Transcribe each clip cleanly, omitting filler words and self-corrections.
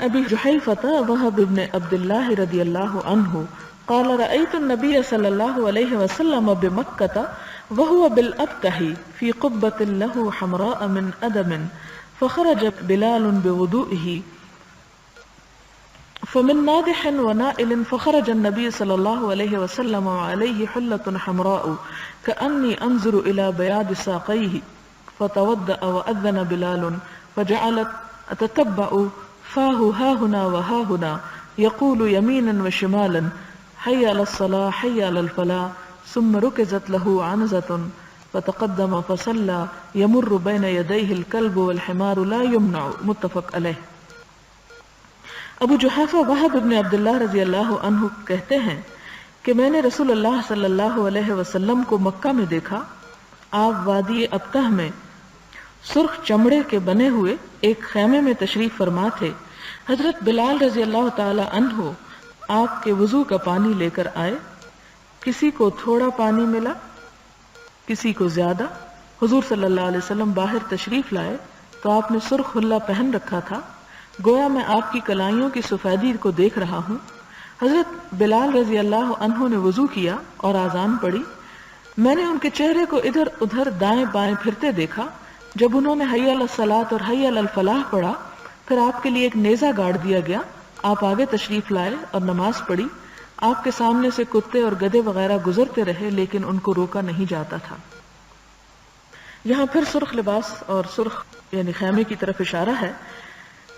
ابی جحیفۃ وہب بن عبد اللہ رضی اللہ عنہ قال رأيت النبي صلى الله عليه وسلم بمكة وهو بالأبتح في قبة له حمراء من أدم فخرج بلال بوضوئه فمن نادح ونائل فخرج النبي صلى الله عليه وسلم وعليه حلة حمراء كأني أنظر إلى بياض ساقيه فتوضأ وأذن بلال فجعلت أتتبع فاه ها هنا وها هنا يقول يمينا وشمالا حي على الصلاة حي على الفلاح ثم ركزت له عنزة فتقدم فصلى يمر بين يديه الكلب والحمار لا يمنع متفق علیہ۔ ابو جحیفہ وہب ابن عبداللہ رضی اللہ عنہ کہتے ہیں کہ میں نے رسول اللہ صلی اللہ علیہ وسلم کو مکہ میں دیکھا، آپ وادی ابتح میں سرخ چمڑے کے بنے ہوئے ایک خیمے میں تشریف فرما تھے۔ حضرت بلال رضی اللہ تعالی عنہ آپ کے وضو کا پانی لے کر آئے، کسی کو تھوڑا پانی ملا کسی کو زیادہ۔ حضور صلی اللہ علیہ وسلم باہر تشریف لائے تو آپ نے سرخ حلہ پہن رکھا تھا، گویا میں آپ کی کلائیوں کی سفیدی کو دیکھ رہا ہوں۔ حضرت بلال رضی اللہ عنہ نے وضو کیا اور اذان پڑھی، میں نے ان کے چہرے کو ادھر ادھر دائیں بائیں پھرتے دیکھا۔ جب انہوں نے حی علی الصلاۃ اور حی علی الفلاح پڑھا پھر آپ کے لیے ایک نیزہ گاڑ دیا گیا، آپ آگے تشریف لائے اور نماز پڑھی۔ آپ کے سامنے سے کتے اور گدھے وغیرہ گزرتے رہے لیکن ان کو روکا نہیں جاتا تھا۔ یہاں پھر سرخ لباس اور سرخ یعنی خیمے کی طرف اشارہ ہے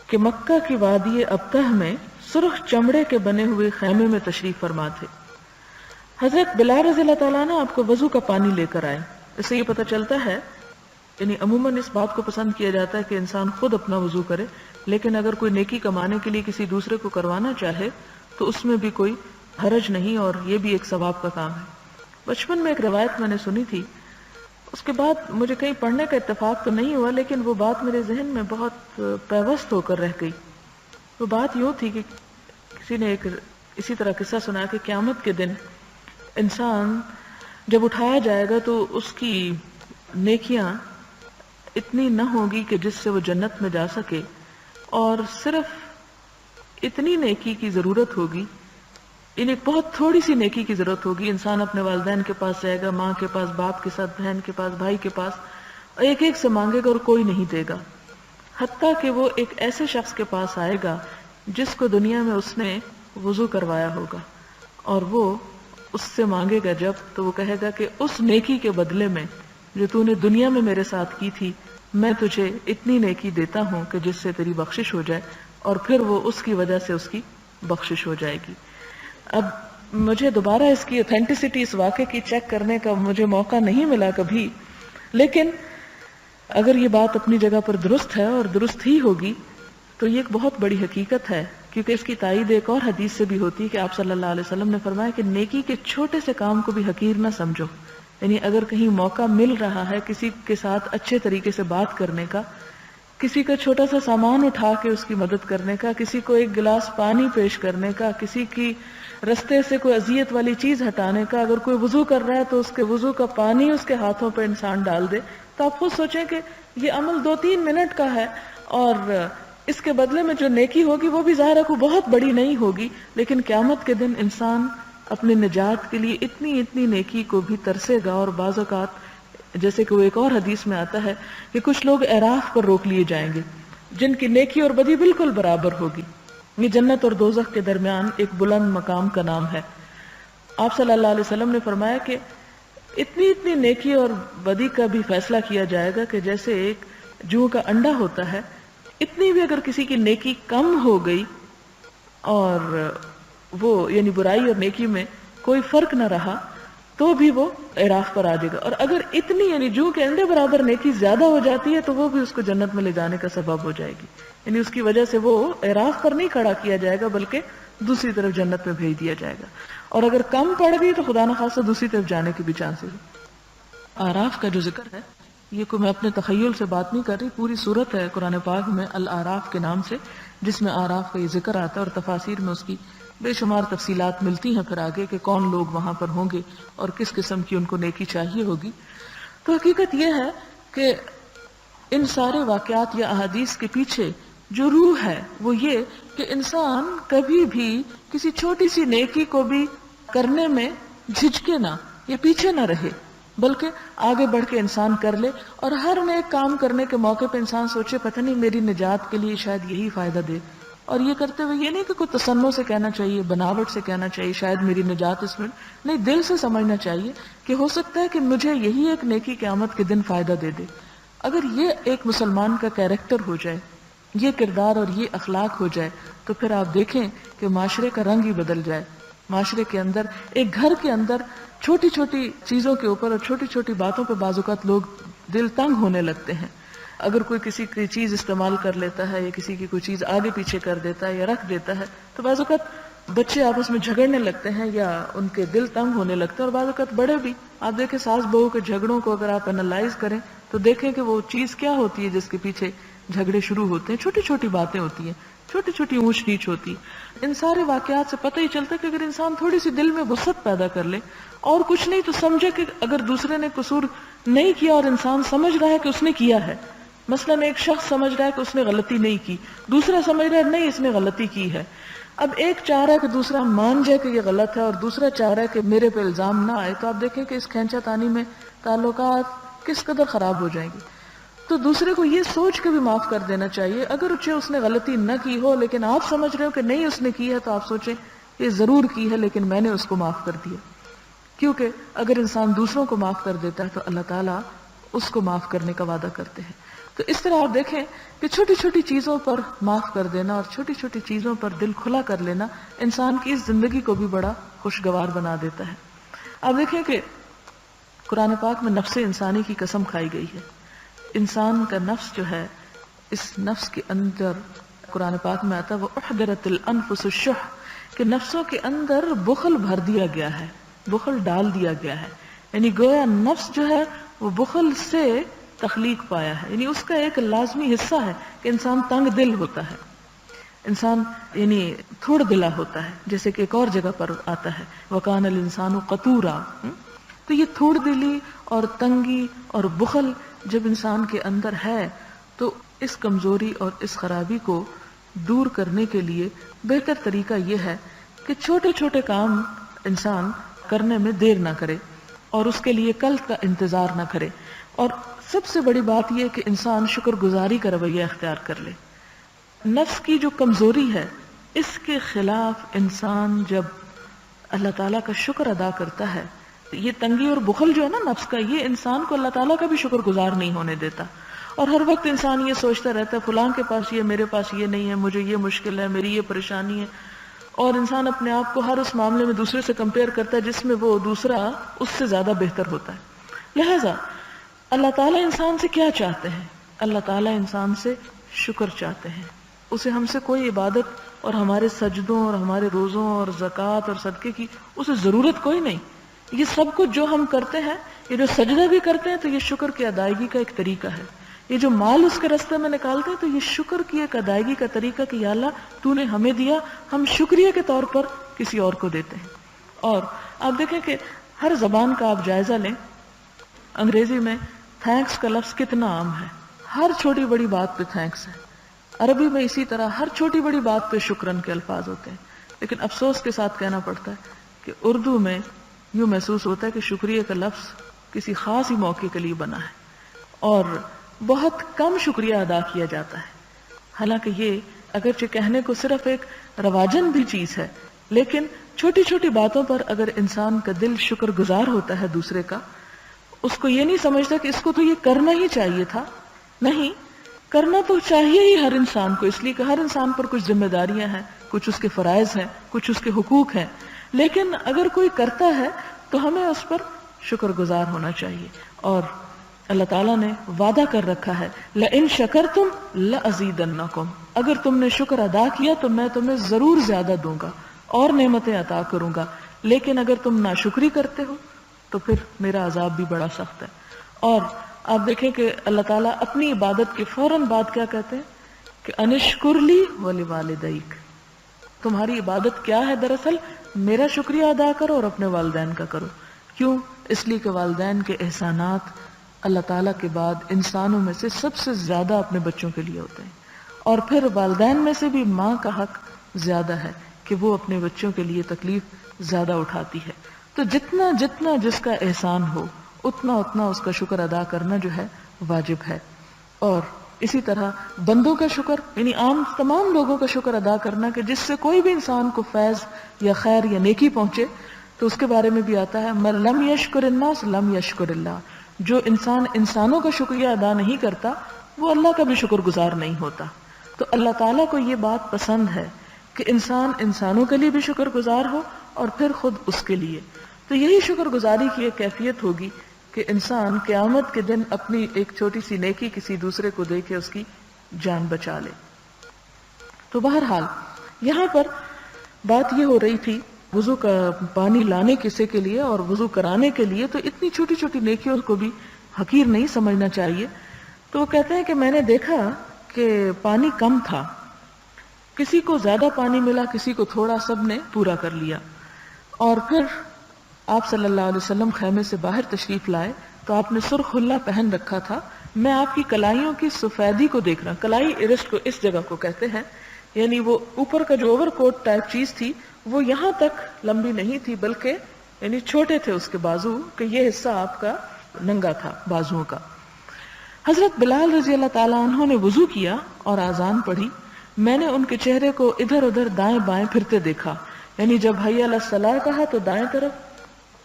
کہ مکہ کی وادی ابتح میں سرخ چمڑے کے بنے ہوئے خیمے میں تشریف فرما تھے۔ حضرت بلال رضی اللہ تعالیٰ نے آپ کو وضو کا پانی لے کر آئے۔ اس سے یہ پتہ چلتا ہے یعنی عموماً اس بات کو پسند کیا جاتا ہے کہ انسان خود اپنا وضو کرے، لیکن اگر کوئی نیکی کمانے کے لیے کسی دوسرے کو کروانا چاہے تو اس میں بھی کوئی حرج نہیں، اور یہ بھی ایک ثواب کا کام ہے۔ بچپن میں ایک روایت میں نے سنی تھی، اس کے بعد مجھے کہیں پڑھنے کا اتفاق تو نہیں ہوا لیکن وہ بات میرے ذہن میں بہت پیوست ہو کر رہ گئی۔ وہ بات یوں تھی کہ کسی نے ایک اسی طرح قصہ سنا کہ قیامت کے دن انسان جب اٹھایا جائے گا تو اس کی نیکیاں اتنی نہ ہوگی کہ جس سے وہ جنت میں جا سکے، اور صرف اتنی نیکی کی ضرورت ہوگی، یعنی بہت تھوڑی سی نیکی کی ضرورت ہوگی۔ انسان اپنے والدین کے پاس جائے گا، ماں کے پاس، باپ کے ساتھ، بہن کے پاس، بھائی کے پاس، ایک ایک سے مانگے گا اور کوئی نہیں دے گا، حتیٰ کہ وہ ایک ایسے شخص کے پاس آئے گا جس کو دنیا میں اس نے وضو کروایا ہوگا، اور وہ اس سے مانگے گا جب تو وہ کہے گا کہ اس نیکی کے بدلے میں جو تو نے دنیا میں میرے ساتھ کی تھی میں تجھے اتنی نیکی دیتا ہوں کہ جس سے تیری بخشش ہو جائے، اور پھر وہ اس کی وجہ سے اس کی بخشش ہو جائے گی۔ اب مجھے دوبارہ اس کی اوتھینٹسٹی اس واقعے کی چیک کرنے کا مجھے موقع نہیں ملا کبھی، لیکن اگر یہ بات اپنی جگہ پر درست ہے اور درست ہی ہوگی تو یہ ایک بہت بڑی حقیقت ہے، کیونکہ اس کی تائید ایک اور حدیث سے بھی ہوتی ہے کہ آپ صلی اللہ علیہ وسلم نے فرمایا کہ نیکی کے چھوٹے سے کام کو بھی حقیر نہ سمجھو۔ یعنی اگر کہیں موقع مل رہا ہے کسی کے ساتھ اچھے طریقے سے بات کرنے کا، کسی کا چھوٹا سا سامان اٹھا کے اس کی مدد کرنے کا، کسی کو ایک گلاس پانی پیش کرنے کا، کسی کی رستے سے کوئی اذیت والی چیز ہٹانے کا، اگر کوئی وضو کر رہا ہے تو اس کے وضو کا پانی اس کے ہاتھوں پہ انسان ڈال دے، تو آپ خود سوچیں کہ یہ عمل 2-3 منٹ کا ہے، اور اس کے بدلے میں جو نیکی ہوگی وہ بھی ظاہر ہے کوئی بہت بڑی نہیں ہوگی، لیکن قیامت کے دن انسان اپنی نجات کے لیے اتنی نیکی کو بھی ترسے گا۔ اور بعض اوقات جیسے کہ وہ ایک اور حدیث میں آتا ہے کہ کچھ لوگ اعراف پر روک لیے جائیں گے جن کی نیکی اور بدی بالکل برابر ہوگی۔ یہ جنت اور دوزخ کے درمیان ایک بلند مقام کا نام ہے۔ آپ صلی اللہ علیہ وسلم نے فرمایا کہ اتنی نیکی اور بدی کا بھی فیصلہ کیا جائے گا کہ جیسے ایک جوں کا انڈا ہوتا ہے، اتنی بھی اگر کسی کی نیکی کم ہو گئی اور وہ یعنی برائی اور نیکی میں کوئی فرق نہ رہا تو بھی وہ اعراف پر آ جائے گا، اور اگر اتنی یعنی جوں کے انڈے برابر نیکی زیادہ ہو جاتی ہے تو وہ بھی اس کو جنت میں لے جانے کا سبب ہو جائے گی، یعنی اس کی وجہ سے وہ اعراف پر نہیں کھڑا کیا جائے گا بلکہ دوسری طرف جنت میں بھیج دیا جائے گا، اور اگر کم پڑ گئی تو خدا نخواستہ دوسری طرف جانے کے بھی چانسز ہیں۔ اعراف کا جو ذکر ہے یہ کوئی میں اپنے تخیل سے بات نہیں کر رہی، پوری صورت ہے قرآن پاک میں الاعراف کے نام سے جس میں اعراف کا یہ ذکر آتا ہے، اور تفاسیر میں اس کی بے شمار تفصیلات ملتی ہیں پھر آگے کہ کون لوگ وہاں پر ہوں گے اور کس قسم کی ان کو نیکی چاہیے ہوگی۔ تو حقیقت یہ ہے کہ ان سارے واقعات یا احادیث کے پیچھے جو روح ہے وہ یہ کہ انسان کبھی بھی کسی چھوٹی سی نیکی کو بھی کرنے میں جھجکے نہ یا پیچھے نہ رہے، بلکہ آگے بڑھ کے انسان کر لے، اور ہر نیک کام کرنے کے موقع پہ انسان سوچے پتہ نہیں میری نجات کے لیے شاید یہی فائدہ دے، اور یہ کرتے ہوئے یہ نہیں کہ کوئی تصنع سے کہنا چاہیے، بناوٹ سے کہنا چاہیے شاید میری نجات اس میں نہیں، دل سے سمجھنا چاہیے کہ ہو سکتا ہے کہ مجھے یہی ایک نیکی قیامت کے دن فائدہ دے دے۔ اگر یہ ایک مسلمان کا کیریکٹر ہو جائے، یہ کردار اور یہ اخلاق ہو جائے، تو پھر آپ دیکھیں کہ معاشرے کا رنگ ہی بدل جائے۔ معاشرے کے اندر، ایک گھر کے اندر چھوٹی چھوٹی چیزوں کے اوپر اور چھوٹی چھوٹی باتوں پہ بعض اوقات لوگ دل تنگ ہونے لگتے ہیں۔ اگر کوئی کسی کی چیز استعمال کر لیتا ہے یا کسی کی کوئی چیز آگے پیچھے کر دیتا ہے یا رکھ دیتا ہے تو بعض اوقات بچے آپس میں جھگڑنے لگتے ہیں یا ان کے دل تنگ ہونے لگتے ہیں، اور بعض اوقات بڑے بھی۔ آپ دیکھیں ساس بہو کے جھگڑوں کو اگر آپ انالائز کریں تو دیکھیں کہ وہ چیز کیا ہوتی ہے جس کے پیچھے جھگڑے شروع ہوتے ہیں۔ چھوٹی چھوٹی باتیں ہوتی ہیں، چھوٹی چھوٹی اونچ نیچ ہوتی ہے۔ ان سارے واقعات سے پتہ ہی چلتا ہے کہ اگر انسان تھوڑی سی دل میں وسعت پیدا کر لے اور کچھ نہیں تو سمجھے کہ اگر دوسرے نے قصور نہیں کیا اور انسان سمجھ رہا ہے کہ اس نے کیا ہے، مثلا ایک شخص سمجھ رہا ہے کہ اس نے غلطی نہیں کی، دوسرا سمجھ رہا ہے نہیں اس نے غلطی کی ہے، اب ایک چاہ رہا ہے کہ دوسرا مان جائے کہ یہ غلط ہے اور دوسرا چاہ رہا ہے کہ میرے پہ الزام نہ آئے، تو آپ دیکھیں کہ اس کھینچا تانی میں تعلقات کس قدر خراب ہو جائیں گی۔ تو دوسرے کو یہ سوچ کے بھی معاف کر دینا چاہیے، اگر اس نے غلطی نہ کی ہو لیکن آپ سمجھ رہے ہو کہ نہیں اس نے کی ہے، تو آپ سوچیں یہ ضرور کی ہے لیکن میں نے اس کو معاف کر دیا، کیونکہ اگر انسان دوسروں کو معاف کر دیتا ہے تو اللہ تعالیٰ اس کو معاف کرنے کا وعدہ کرتے ہیں۔ تو اس طرح آپ دیکھیں کہ چھوٹی چھوٹی چیزوں پر معاف کر دینا اور چھوٹی چھوٹی چیزوں پر دل کھلا کر لینا انسان کی اس زندگی کو بھی بڑا خوشگوار بنا دیتا ہے۔ آپ دیکھیں کہ قرآن پاک میں نفس انسانی کی قسم کھائی گئی ہے۔ انسان کا نفس جو ہے، اس نفس کے اندر قرآن پاک میں آتا ہے وَأُحْضِرَتِ الْأَنفُسُ الشُّحَّ کہ نفسوں کے اندر بخل بھر دیا گیا ہے، بخل ڈال دیا گیا ہے، یعنی گویا نفس جو ہے وہ بخل سے تخلیق پایا ہے، یعنی اس کا ایک لازمی حصہ ہے کہ انسان تنگ دل ہوتا ہے، انسان یعنی تھوڑ دلا ہوتا ہے، جیسے کہ ایک اور جگہ پر آتا ہے وَكَانَ الْإِنسَانُ قَتُورًا۔ تو یہ تھوڑ دلی اور تنگی اور بخل جب انسان کے اندر ہے تو اس کمزوری اور اس خرابی کو دور کرنے کے لیے بہتر طریقہ یہ ہے کہ چھوٹے چھوٹے کام انسان کرنے میں دیر نہ کرے اور اس کے لیے کل کا انتظار نہ کرے، اور سب سے بڑی بات یہ کہ انسان شکر گزاری کا رویہ اختیار کر لے۔ نفس کی جو کمزوری ہے اس کے خلاف انسان جب اللہ تعالیٰ کا شکر ادا کرتا ہے، یہ تنگی اور بخل جو ہے نا نفس کا، یہ انسان کو اللہ تعالیٰ کا بھی شکر گزار نہیں ہونے دیتا، اور ہر وقت انسان یہ سوچتا رہتا ہے فلاں کے پاس یہ، میرے پاس یہ نہیں ہے، مجھے یہ مشکل ہے، میری یہ پریشانی ہے، اور انسان اپنے آپ کو ہر اس معاملے میں دوسرے سے کمپیئر کرتا ہے جس میں وہ دوسرا اس سے زیادہ بہتر ہوتا ہے۔ لہٰذا اللہ تعالیٰ انسان سے کیا چاہتے ہیں؟ اللہ تعالیٰ انسان سے شکر چاہتے ہیں۔ اسے ہم سے کوئی عبادت اور ہمارے سجدوں اور ہمارے روزوں اور زکوٰۃ اور صدقے کی اسے ضرورت کوئی نہیں۔ یہ سب کچھ جو ہم کرتے ہیں، یہ جو سجدہ بھی کرتے ہیں تو یہ شکر کی ادائیگی کا ایک طریقہ ہے، یہ جو مال اس کے راستے میں نکالتے ہیں تو یہ شکر کی ایک ادائیگی کا طریقہ کہ یا اللہ تو نے ہمیں دیا، ہم شکریہ کے طور پر کسی اور کو دیتے ہیں۔ اور آپ دیکھیں کہ ہر زبان کا آپ جائزہ لیں، انگریزی میں تھینکس کا لفظ کتنا عام ہے، ہر چھوٹی بڑی بات پہ تھینکس ہے، عربی میں اسی طرح ہر چھوٹی بڑی بات پہ شکرن کے الفاظ ہوتے ہیں، لیکن افسوس کے ساتھ کہنا پڑتا ہے کہ اردو میں یوں محسوس ہوتا ہے کہ شکریہ کا لفظ کسی خاص ہی موقع کے لیے بنا ہے اور بہت کم شکریہ ادا کیا جاتا ہے، حالانکہ یہ اگرچہ کہنے کو صرف ایک رواجن بھی چیز ہے، لیکن چھوٹی چھوٹی باتوں پر اگر انسان کا دل شکر گزار ہوتا ہے دوسرے کا، اس کو یہ نہیں سمجھتا کہ اس کو تو یہ کرنا ہی چاہیے تھا، نہیں، کرنا تو چاہیے ہی ہر انسان کو، اس لیے کہ ہر انسان پر کچھ ذمہ داریاں ہیں، کچھ اس کے فرائض ہیں، کچھ اس کے حقوق ہیں، لیکن اگر کوئی کرتا ہے تو ہمیں اس پر شکر گزار ہونا چاہیے۔ اور اللہ تعالیٰ نے وعدہ کر رکھا ہے لَإِن شَكَرْتُمْ لَأَزِيدَنَّكُمْ، اگر تم نے شکر ادا کیا تو میں تمہیں ضرور زیادہ دوں گا اور نعمتیں عطا کروں گا، لیکن اگر تم ناشکری کرتے ہو تو پھر میرا عذاب بھی بڑا سخت ہے۔ اور آپ دیکھیں کہ اللہ تعالیٰ اپنی عبادت کے فوراً بعد کیا کہتے ہیں کہ انشکر لی وَلِوَالِدَيْكَ، تمہاری عبادت کیا ہے؟ دراصل میرا شکریہ ادا کرو اور اپنے والدین کا کرو۔ کیوں؟ اس لیے کہ والدین کے احسانات اللہ تعالیٰ کے بعد انسانوں میں سے سب سے زیادہ اپنے بچوں کے لیے ہوتے ہیں، اور پھر والدین میں سے بھی ماں کا حق زیادہ ہے کہ وہ اپنے بچوں کے لیے تکلیف زیادہ اٹھاتی ہے. تو جتنا جتنا جس کا احسان ہو اتنا اتنا اس کا شکر ادا کرنا جو ہے واجب ہے. اور اسی طرح بندوں کا شکر یعنی عام تمام لوگوں کا شکر ادا کرنا کہ جس سے کوئی بھی انسان کو فیض یا خیر یا نیکی پہنچے. تو اس کے بارے میں بھی آتا ہے من لم یشکر الناس لم یشکر اللہ. جو انسان انسانوں کا شکریہ ادا نہیں کرتا وہ اللہ کا بھی شکر گزار نہیں ہوتا. تو اللہ تعالیٰ کو یہ بات پسند ہے کہ انسان انسانوں کے لیے بھی شکر گزار ہو اور پھر خود اس کے لیے. تو یہی شکر گزاری کی ایک کیفیت ہوگی کہ انسان قیامت کے دن اپنی ایک چھوٹی سی نیکی کسی دوسرے کو دے کے اس کی جان بچا لے. تو بہرحال یہاں پر بات یہ ہو رہی تھی وضو کا پانی لانے کسے کے لیے اور وضو کرانے کے لیے. تو اتنی چھوٹی چھوٹی نیکیوں کو بھی حقیر نہیں سمجھنا چاہیے. تو وہ کہتے ہیں کہ میں نے دیکھا کہ پانی کم تھا, کسی کو زیادہ پانی ملا, کسی کو تھوڑا, سب نے پورا کر لیا. اور پھر آپ صلی اللہ علیہ وسلم خیمے سے باہر تشریف لائے تو آپ نے سرخ حلہ پہن رکھا تھا. میں آپ کی کلائیوں کی سفیدی کو دیکھ رہا. کلائی ارشٹ کو اس جگہ کو کہتے ہیں, یعنی وہ اوپر کا جو اوور کوٹ ٹائپ چیز تھی وہ یہاں تک لمبی نہیں تھی بلکہ یعنی چھوٹے تھے اس کے بازو, کہ یہ حصہ آپ کا ننگا تھا بازوؤں کا. حضرت بلال رضی اللہ تعالیٰ عنہ نے وضو کیا اور اذان پڑھی. میں نے ان کے چہرے کو ادھر ادھر دائیں بائیں پھرتے دیکھا, یعنی جب حی علی الصلاۃ کہا تو دائیں طرف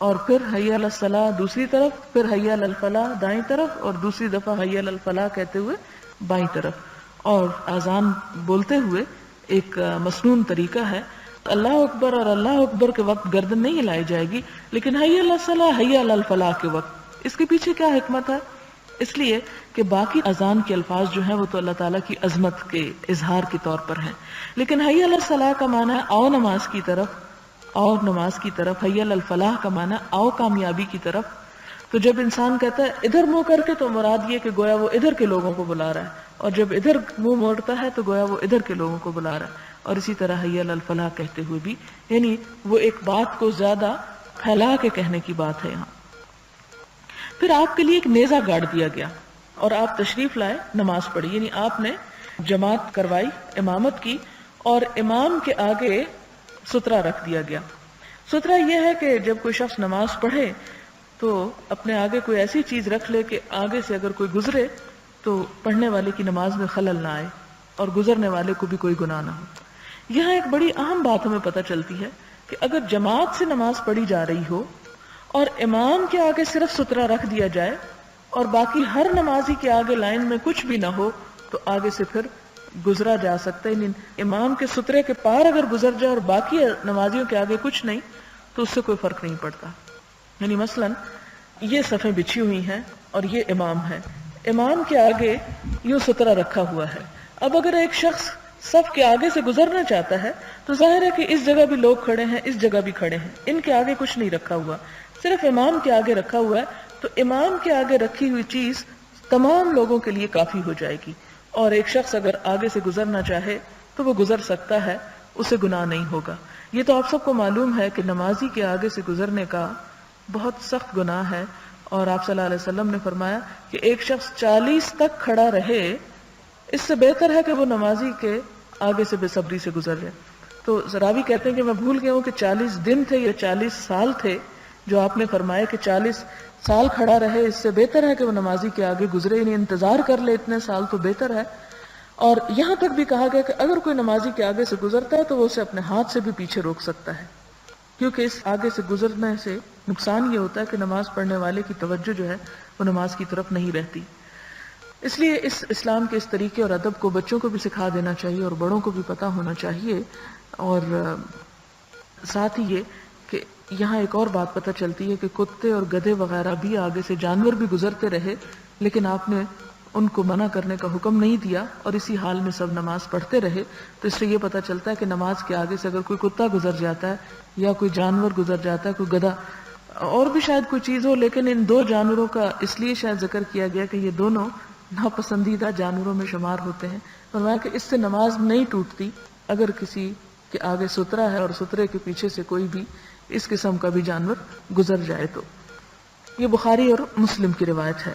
اور پھر حی علی الصلاۃ دوسری طرف, پھر حی علی الفلاح دائیں طرف اور دوسری دفعہ حی علی الفلاح کہتے ہوئے بائیں طرف. اور اذان بولتے ہوئے ایک مسنون طریقہ ہے. اللہ اکبر اور اللہ اکبر کے وقت گردن نہیں ہلائی جائے گی, لیکن حی علی الصلاۃ حی علی الفلاح کے وقت. اس کے پیچھے کیا حکمت ہے؟ اس لیے کہ باقی اذان کے الفاظ جو ہیں وہ تو اللہ تعالیٰ کی عظمت کے اظہار کے طور پر ہیں, لیکن حی علی الصلاۃ کا معنی ہے آؤ نماز کی طرف, آؤ نماز کی طرف. حی علی الفلاح کا معنی آؤ کامیابی کی طرف. تو جب انسان کہتا ہے ادھر منہ کر کے تو مراد یہ کہ گویا وہ ادھر کے لوگوں کو بلا رہا ہے, اور جب ادھر منہ موڑتا ہے تو گویا وہ ادھر کے لوگوں کو بلا رہا ہے. اور اسی طرح حی علی الفلاح کہتے ہوئے بھی یعنی وہ ایک بات کو زیادہ پھیلا کے کہنے کی بات ہے یہاں. پھر آپ کے لیے ایک نیزہ گاڑ دیا گیا اور آپ تشریف لائے, نماز پڑھی, یعنی آپ نے جماعت کروائی, امامت کی, اور امام کے آگے سترہ رکھ دیا گیا. سترہ یہ ہے کہ جب کوئی شخص نماز پڑھے تو اپنے آگے کوئی ایسی چیز رکھ لے کہ آگے سے اگر کوئی گزرے تو پڑھنے والے کی نماز میں خلل نہ آئے اور گزرنے والے کو بھی کوئی گناہ نہ ہو. یہاں ایک بڑی اہم بات ہمیں پتہ چلتی ہے کہ اگر جماعت سے نماز پڑھی جا رہی ہو اور امام کے آگے صرف سترہ رکھ دیا جائے اور باقی ہر نمازی کے آگے لائن میں کچھ بھی نہ ہو تو آگے سے پھر گزرا جا سکتا ہے. امام کے سترے کے پار اگر گزر جائے اور باقی نمازیوں کے آگے کچھ نہیں تو اس سے کوئی فرق نہیں پڑتا. یعنی مثلا یہ صفیں بچھی ہوئی ہیں اور یہ امام ہے, امام کے آگے یوں سترہ رکھا ہوا ہے. اب اگر ایک شخص صف کے آگے سے گزرنا چاہتا ہے تو ظاہر ہے کہ اس جگہ بھی لوگ کھڑے ہیں, اس جگہ بھی کھڑے ہیں, ان کے آگے کچھ نہیں رکھا ہوا, صرف امام کے آگے رکھا ہوا ہے. تو امام کے آگے رکھی ہوئی چیز تمام لوگوں کے لیے کافی ہو جائے گی, اور ایک شخص اگر آگے سے گزرنا چاہے تو وہ گزر سکتا ہے, اسے گناہ نہیں ہوگا. یہ تو آپ سب کو معلوم ہے کہ نمازی کے آگے سے گزرنے کا بہت سخت گناہ ہے, اور آپ صلی اللہ علیہ وسلم نے فرمایا کہ ایک شخص 40 تک کھڑا رہے, اس سے بہتر ہے کہ وہ نمازی کے آگے سے بے صبری سے گزر جائے. تو راوی کہتے ہیں کہ میں بھول گیا ہوں کہ 40 دن تھے یا 40 سال تھے جو آپ نے فرمایا کہ 40 سال کھڑا رہے, اس سے بہتر ہے کہ وہ نمازی کے آگے گزرے, یعنی انتظار کر لے اتنے سال تو بہتر ہے. اور یہاں تک بھی کہا گیا کہ اگر کوئی نمازی کے آگے سے گزرتا ہے تو وہ اسے اپنے ہاتھ سے بھی پیچھے روک سکتا ہے, کیونکہ اس آگے سے گزرنے سے نقصان یہ ہوتا ہے کہ نماز پڑھنے والے کی توجہ جو ہے وہ نماز کی طرف نہیں رہتی. اس لیے اس اسلام کے اس طریقے اور ادب کو بچوں کو بھی سکھا دینا چاہیے اور بڑوں کو بھی پتہ ہونا چاہیے. اور ساتھ ہی یہ کہ یہاں ایک اور بات پتہ چلتی ہے کہ کتے اور گدھے وغیرہ بھی آگے سے, جانور بھی گزرتے رہے, لیکن آپ نے ان کو منع کرنے کا حکم نہیں دیا اور اسی حال میں سب نماز پڑھتے رہے. تو اس سے یہ پتہ چلتا ہے کہ نماز کے آگے سے اگر کوئی کتا گزر جاتا ہے یا کوئی جانور گزر جاتا ہے, کوئی گدھا اور بھی شاید کوئی چیز ہو, لیکن ان دو جانوروں کا اس لیے شاید ذکر کیا گیا کہ یہ دونوں ناپسندیدہ جانوروں میں شمار ہوتے ہیں. فرمایا کہ اس سے نماز نہیں ٹوٹتی اگر کسی کے آگے سترہ ہے اور سترے کے پیچھے سے کوئی بھی اس قسم کا بھی جانور گزر جائے. تو یہ بخاری اور مسلم کی روایت ہے.